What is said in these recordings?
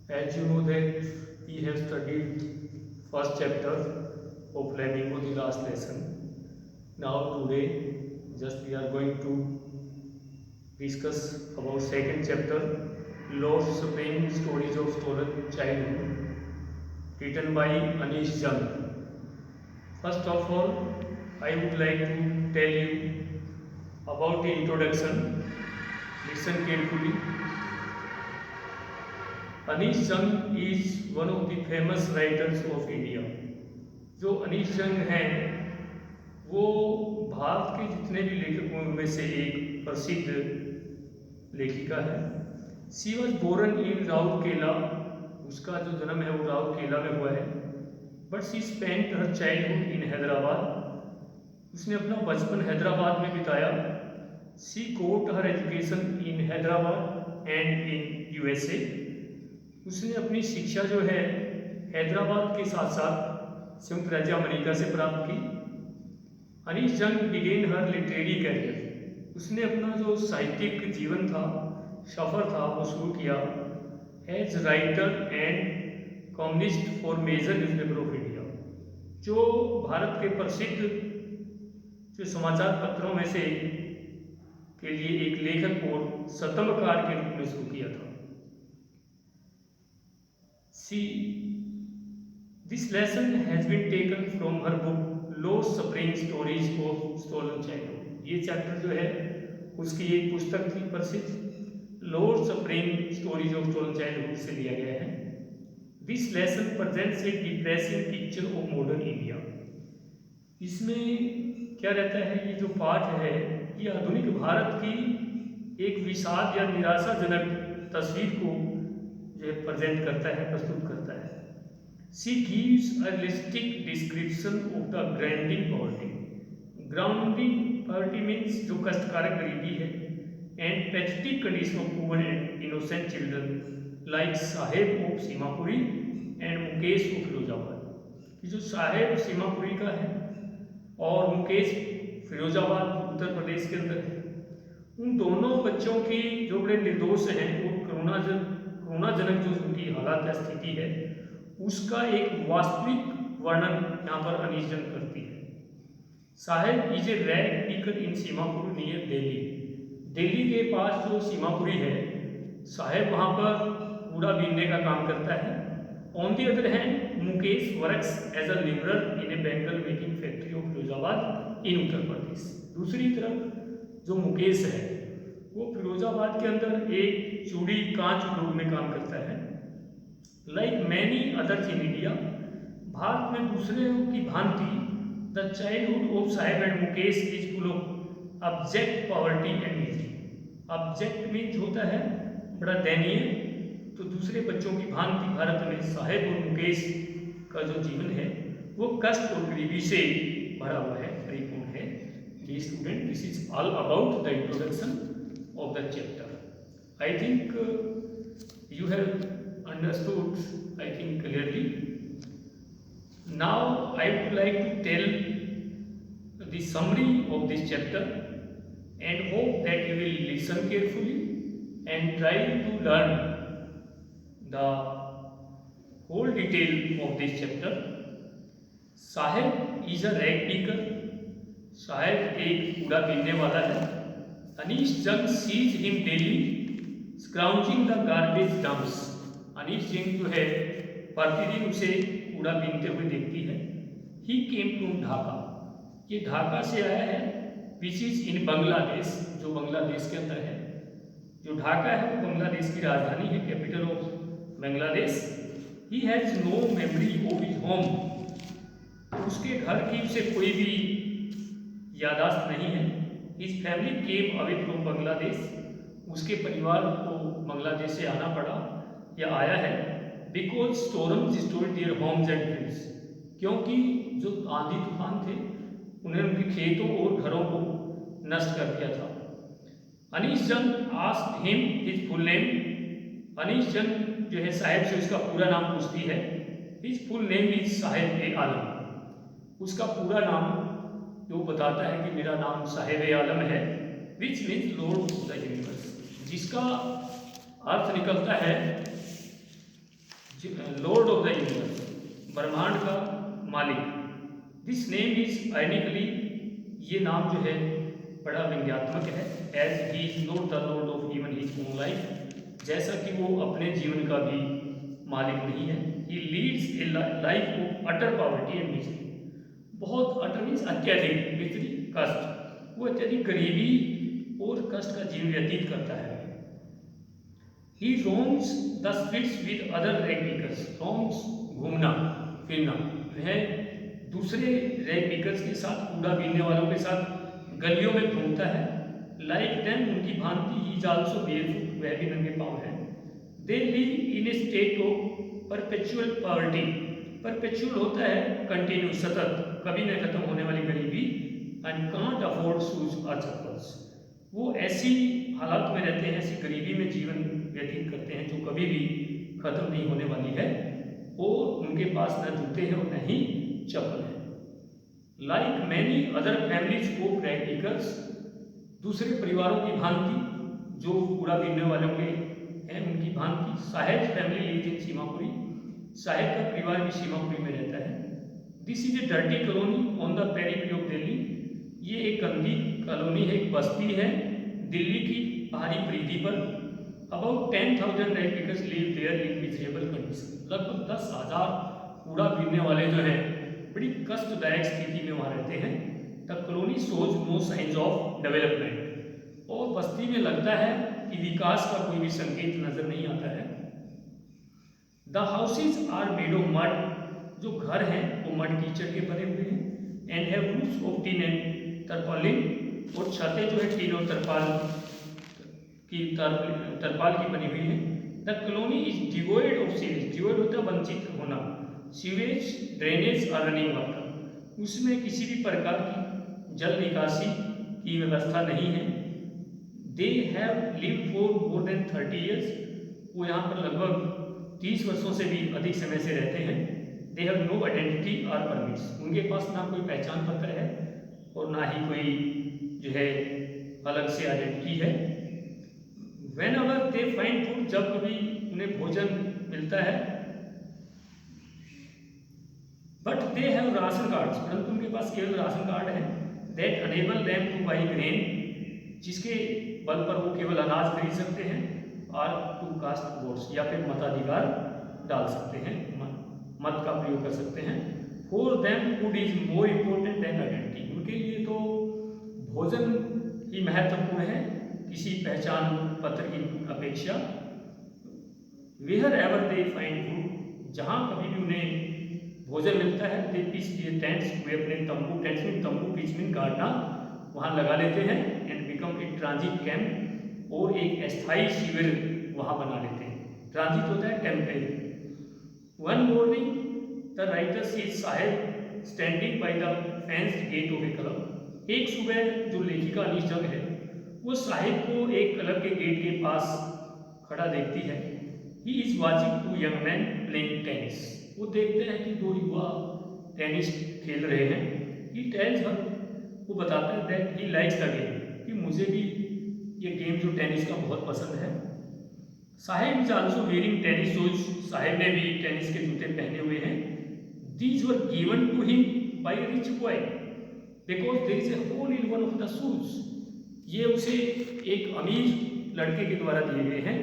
As you know that we have studied first chapter of Flamingo the last lesson. Now today just we are going to discuss about second chapter, Lord Supreme Stories of Stolen Childhood, written by Anish Jung. First of all, I would like to tell you about the introduction. Listen carefully. Anish जंग is one of the famous writers of India. जो अनीश जंग हैं वो भारत के जितने भी लेखकों में से एक प्रसिद्ध लेखिका है। She was born in Rourkela, उसका जो जन्म है वो राउरकेला में हुआ है। But she spent her childhood in Hyderabad, उसने अपना बचपन हैदराबाद में बिताया। She got her education in Hyderabad and in USA, उसने अपनी शिक्षा जो है हैदराबाद के साथ साथ संयुक्त राज्य अमेरिका से प्राप्त की। अनीश जंग बिगेन हर लिटरेरी कैरियर, उसने अपना जो साहित्यिक जीवन था, सफ़र था, वो शुरू किया as writer and columnist for major newspaper of India, जो भारत के प्रसिद्ध जो समाचार पत्रों में से के लिए एक लेखक और स्तंभकार के रूप में शुरू किया था। This lesson has been taken from her book Lord Supreme Stories of Stolen Childhood। ये चैप्टर जो है उसकी एक पुस्तक थी प्रसिद्ध, lost spring stories of stolen childhood से लिया गया है। This lesson presents a depressing picture of modern India. इसमें क्या रहता है, ये जो पाठ है ये आधुनिक भारत की एक विषाद या निराशाजनक तस्वीर को प्रेजेंट करता है, प्रस्तुत करता है। She gives a realistic description of the grinding poverty. Grinding poverty means जो कष्टकारक गरीबी है, and pathetic condition of poor and innocent children like Saheb of Seemapuri and Mukesh of Firozabad. कि जो साहेब सीमापुरी का है और मुकेश फिरोजाबाद उत्तर प्रदेश के अंदर है, उन दोनों बच्चों की जो बड़े निर्दोष हैं वो करुणाजनक जो उनकी हालात या स्थिति है उसका एक वास्तविक वर्णन यहाँ पर अनीश जंग करती है। Saheb is a rag picker in Seemapur near Delhi. Delhi के पास जो सीमापुरी है, साहेब वहाँ पर कूड़ा बीनने का काम करता है। On the other hand Mukesh works as a labourer in a bangle making factory of Firozabad in Uttar Pradesh. दूसरी तरफ जो मुकेश है वो फिरोजाबाद के अंदर एक चूड़ी कांच उद्योग में काम करता है। Like many others in India, Bharat में दूसरे की भांति the childhood of Saheb and Mukesh is full of abject poverty and misery. Abject means होता है बड़ा दयनीय, तो दूसरे बच्चों की भांति भारत में साहेब और मुकेश का जो जीवन है वो कष्ट और गरीबी से भरा हुआ है, परिपूर्ण है। Dear student, this is all about the introduction of the chapter. I think you have understood, I think, clearly. Now I would like to tell the summary of this chapter and hope that you will listen carefully and try to learn the whole detail of this chapter. Sahib is a rag picker. साहेब एक कूड़ा बीनने वाला है। Anees Jung sees him daily scrounging the garbage dumps. Anees Jung जो है प्रतिदिन उसे कूड़ा बीनते हुए देखती है। ही केम टू ढाका, ये ढाका से आया है, विच इज इन बांग्लादेश, जो बांग्लादेश के अंदर है। जो ढाका है वो बांग्लादेश की राजधानी है, capital of Bangladesh. He has no memory of his home, उसके घर की उसे कोई भी यादाश्त नहीं है। His family came away from Bangladesh, उसके परिवार को बांग्लादेश से आना पड़ा या आया है। Because storms destroyed their homes and fields, क्योंकि जो आंधी तूफान थे उन्हें उनके खेतों और घरों को नष्ट कर दिया था। अनीश जंग asked him his full name. Anish Jung जो है साहेब से उसका पूरा नाम पूछती है। हिज फुल नेम इज साहेब ए आलम, उसका पूरा नाम जो बताता है कि मेरा नाम साहेब ए आलम है, which means Lord of the universe, जिसका अर्थ निकलता है लॉर्ड ऑफ द यूनिवर्स, ब्रह्मांड का मालिक। दिस नेम इज आइडिकली, ये नाम जो है बड़ा व्यंग्यात्मक है। As he is not the lord of even his own life, जैसा कि वो अपने जीवन का भी मालिक नहीं है। He leads a life of utter poverty and misery, बहुत अटर मीन्स अत्यधिक, मिजरी कष्ट, वो अत्यधिक गरीबी और कष्ट का जीवन व्यतीत करता है। He roams the streets with other rag pickers. Roams घूमना फिरना, वह दूसरे रैग पिकर्स के साथ, कूड़ा बीनने वालों के साथ गलियों में घूमता है। Like them, उनकी भांति ही is also barefoot, वह भी नंगे पाँव है। They live in a state of perpetual poverty. Perpetual होता है कंटिन्यू, सतत, कभी न खत्म होने वाली गरीबी। And can't afford shoes or chappals. वो ऐसी हालात में रहते हैं, ऐसी गरीबी में जीवन व्यतीत करते हैं जो कभी भी खत्म नहीं होने वाली है। और उनके पास न जूते हैं और न ही चप्पल है। Like many other families of rag pickers, दूसरे परिवारों की भांति जो कूड़ा बीनने वालों के हैं उनकी भांति, साहेब फैमिली लिव्स इन सीमापुरी, साहेब का परिवार भी सीमापुरी में रहता है। This is a dirty colony on the periphery of Delhi, ये एक गंदी कॉलोनी है, एक बस्ती है दिल्ली की पहाड़ी परिधि पर। About 10,000 rag pickers live there in miserable condition, लगभग 10,000 कूड़ा बीनने वाले जो हैं बड़ी कष्टदायक स्थिति में वहाँ रहते हैं। The colony shows no signs of development, और बस्ती में लगता है कि विकास का कोई भी संकेत नजर नहीं आता है। The houses are made of mud, जो घर हैं वो मड कीचड़ के बने हुए हैं। And have roofs of tin and tarpaulin, और छतें जो है टीन और तरपाल की बनी हुई है। The colony is devoid of sewage, devoid होता है वंचित होना, सीवेज ड्रेनेज और रनिंग वाटर, उसमें किसी भी प्रकार की जल निकासी की व्यवस्था नहीं है। They have lived for more than 30 years, वो यहाँ पर लगभग 30 वर्षों से भी अधिक समय से रहते हैं। दे हैव नो आइडेंटिटी और परमिट्स, उनके पास ना कोई पहचान पत्र है और ना ही कोई जो है अलग से आइडेंटिटी है। Whenever they find food, जब कभी उन्हें भोजन मिलता है। But they have ration cards, परंतु उनके पास केवल राशन कार्ड है। That enable them to buy grain, जिसके बल पर वो केवल अनाज खरीद सकते हैं। और टू कास्ट वोट्स, या फिर मताधिकार डाल सकते हैं, मत का प्रयोग कर सकते हैं। For them food is more important than identity, उनके लिए तो भोजन ही महत्वपूर्ण है किसी पहचान पत्र की अपेक्षा। Wherever they find food, जहाँ कभी भी उन्हें भोजन मिलता है, दे पिच देयर टेंट्स, वे अपने तंबू, टेंट्स में तंबू, पिच में गाड़ना वहाँ लगा लेते हैं। And become a transit camp, और एक अस्थायी शिविर वहाँ बना लेते हैं। ट्रांजिट होता है temporary. One morning the writer sees Saheb standing by the fenced gate of a club, एक सुबह जो लेखिका अनीश जंग है वो साहिब को एक क्लब के गेट के पास खड़ा देखती है। He is watching two young man playing tennis, वो देखते हैं कि दो युवा टेनिस खेल रहे हैं। ही टेल्स हर, वो बताता है that he likes the game, कि मुझे भी ये गेम जो टेनिस का बहुत पसंद है। Sahib is also wearing tennis shoes, Sahib ने भी टेनिस के जूते पहने हुए हैं। These were given to him by a rich boy because there is a hole in one of the shoes, ये उसे एक अमीर लड़के के द्वारा दिए गए हैं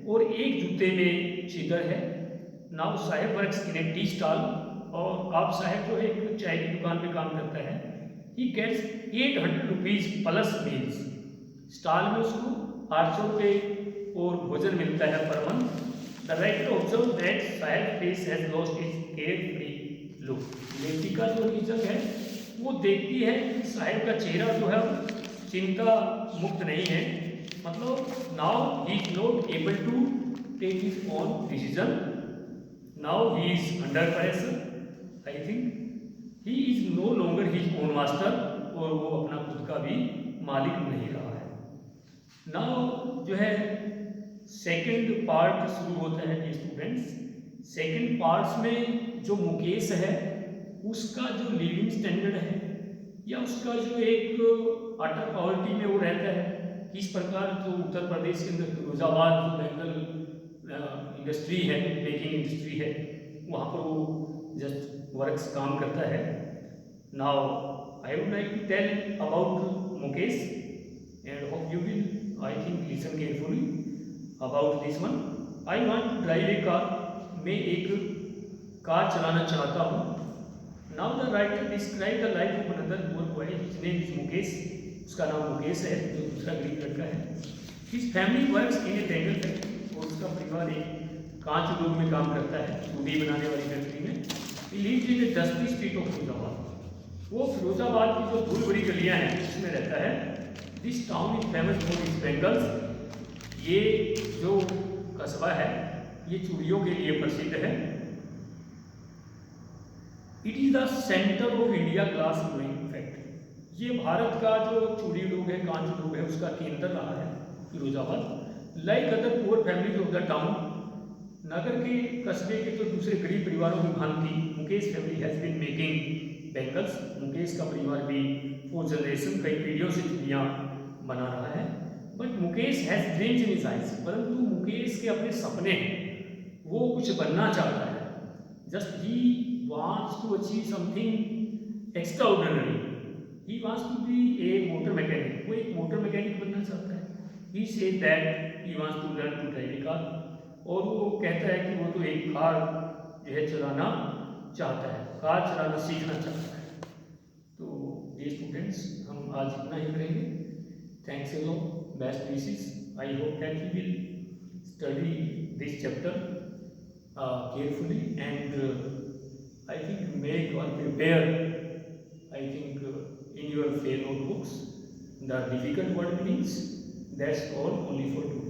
और एक जूते में छिद्र है। Now Saheb works in a tea stall, और आप साहेब जो है एक चाय की दुकान में काम करता है। He gets 800 rupees plus meals, stall में उसको 800 रुपये और भोजन मिलता है per month. The writer observe that Saheb face has lost its carefree look, लेखिका जो रीजन है वो देखती है कि साहेब का चेहरा जो है चिंता मुक्त नहीं है, मतलब now he is not able to take his own decision, now he is under pressure. I think he is no longer his own master, और वो अपना खुद का भी मालिक नहीं रहा है। नाउ जो है सेकंड पार्ट शुरू होता है ये स्टूडेंट्स। सेकंड पार्ट्स में जो मुकेश है उसका जो लिविंग स्टैंडर्ड है या उसका जो एक अटर पॉवर्टी में वो रहता है, किस प्रकार जो उत्तर प्रदेश के अंदर फिरोजाबाद जो बेंगल इंडस्ट्री है, बेकिंग इंडस्ट्री है, वहाँ पर वो जस्ट वर्क्स काम करता है। Now I would like to tell about Mukesh and hope you will I think listen carefully about this one. I want to drive a car, मैं एक कार चलाना चाहता हूँ। Now the writer describe the life of another poor boy, his name is Mukesh, उसका नाम मुकेश है, जो दूसरा गरीब लड़का है। His family works in A Bengal factory, और उसका परिवार एक कांच उद्योग में काम करता है, चूड़ी बनाने वाली फैक्ट्री में। He lives in a dusty street of Firozabad, वो फिरोजाबाद की जो धूल भरी गलियाँ हैं उसमें रहता है। This town is famous for its bangles, ये जो कस्बा है ये चूड़ियों के लिए प्रसिद्ध है। It is the centre of India glass blowing factory, ये भारत का जो चूड़ी उद्योग है, कांच उद्योग है, उसका केंद्र रहा है Firozabad. Like other poor families of the town, नगर के कस्बे के जो दूसरे गरीब परिवारों की भांति Mukesh family has been making bangles, Mukesh का परिवार भी फॉर जनरेशन कई पीढ़ियों से चूड़ियाँ बना रहा है। But Mukesh has dreams in his eyes, परंतु मुकेश के अपने सपने हैं, वो कुछ बनना चाहता है। Just he wants to achieve something extraordinary. He wants to be a motor mechanic. वो एक मोटर मैकेनिक बनना चाहता है। He said that he wants to learn to drive a car. और वो कहता है कि वो तो एक कार जो है चलाना चाहता है, कार चलाना सीखना चाहता है। तो ये स्टूडेंट्स हम आज इतना ही करेंगे। Thanks a lot, best wishes. I hope that you will study this chapter carefully and I think make or prepare, I think in your fair notebooks the difficult word meanings. That's all only for today.